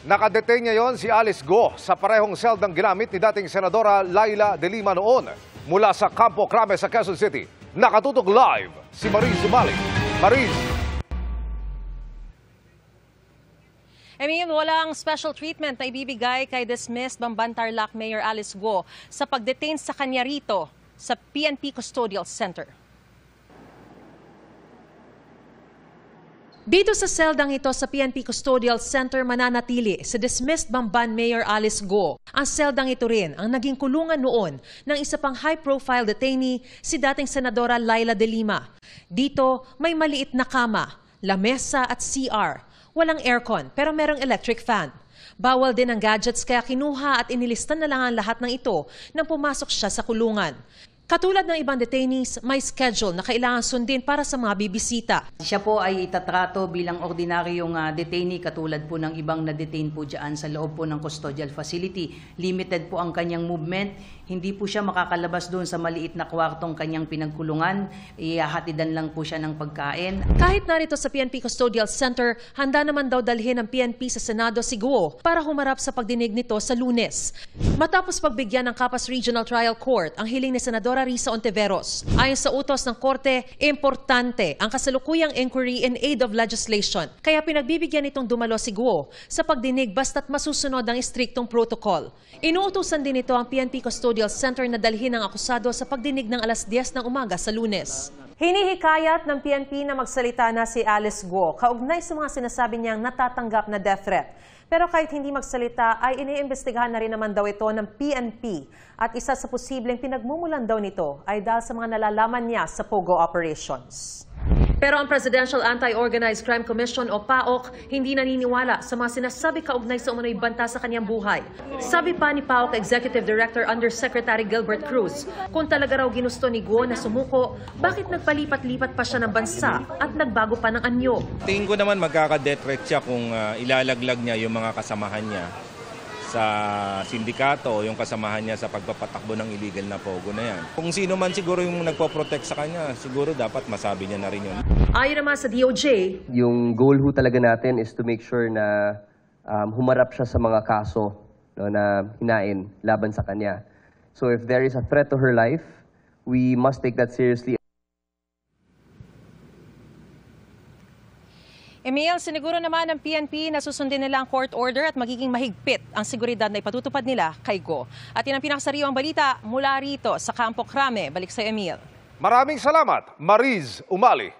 Nakadetain ngayon si Alice Go sa parehong seldang ginamit ni dating Senadora Laila de Lima noon mula sa Campo Crame sa Quezon City. Nakatutok live si Mariz Umali. Mariz. Emil, walang special treatment na ibibigay kay dismissed Bamban Tarlac Mayor Alice Go sa pagdetain sa kanya rito sa PNP Custodial Center. Dito sa seldang ito sa PNP Custodial Center mananatili si dismissed Bamban Mayor Alice Go. Ang seldang ito rin ang naging kulungan noon ng isa pang high-profile detainee, si dating Senadora Laila de Lima. Dito may maliit na kama, lamesa at CR. Walang aircon pero merong electric fan. Bawal din ang gadgets kaya kinuha at inilistan na lang ang lahat ng ito nang pumasok siya sa kulungan. Katulad ng ibang detainees, may schedule na kailangan sundin para sa mga bibisita. Siya po ay itatrato bilang ordinaryong detainee katulad po ng ibang na-detain po dyan sa loob po ng custodial facility. Limited po ang kanyang movement. Hindi po siya makakalabas doon sa maliit na kwartong kanyang pinagkulungan. Ihahatidan lang po siya ng pagkain. Kahit narito sa PNP Custodial Center, handa naman daw dalhin ng PNP sa Senado si Go para humarap sa pagdinig nito sa Lunes. Matapos pagbigyan ng Capas Regional Trial Court ang hiling ni Senadora Risa Ontiveros. Ayon sa utos ng Korte, importante ang kasalukuyang inquiry in aid of legislation. Kaya pinagbibigyan itong dumalo si Go sa pagdinig basta't masusunod ang istriktong protocol. Inuutosan din ito ang PNP Custodial Center na dalhin ang akusado sa pagdinig ng alas 10 ng umaga sa Lunes. Hinihikayat ng PNP na magsalita na si Alice Go kaugnay sa mga sinasabi niyang natatanggap na death threat. Pero kahit hindi magsalita ay iniimbestigahan na rin naman daw ito ng PNP at isa sa posibleng pinagmumulan daw nito ay dahil sa mga nalalaman niya sa POGO operations. Pero ang Presidential Anti-Organized Crime Commission o PAOC hindi naniniwala sa mga sinasabi kaugnay sa umano'y banta sa kanyang buhay. Sabi pa ni PAOC Executive Director Undersecretary Gilbert Cruz, kung talaga raw ginusto ni Go na sumuko, bakit nagpalipat-lipat pa siya ng bansa at nagbago pa ng anyo? Tingin ko naman magkaka-death threat siya kung ilalaglag niya yung mga kasamahan niya sa sindikato o yung kasamahan niya sa pagpapatakbo ng illegal na POGO na yan. Kung sino man siguro yung nagpo-protect sa kanya, siguro dapat masabi niya na rin yun. Ayon naman sa DOJ, yung goal ho talaga natin is to make sure na humarap siya sa mga kaso na hinain laban sa kanya. So if there is a threat to her life, we must take that seriously. Emil, siniguro naman ng PNP na susundin nila ang court order at magiging mahigpit ang seguridad na ipatutupad nila kay Go. At yan ang pinakasariwang balita mula rito sa Campo Crame. Balik sa Emil. Maraming salamat, Mariz Umali.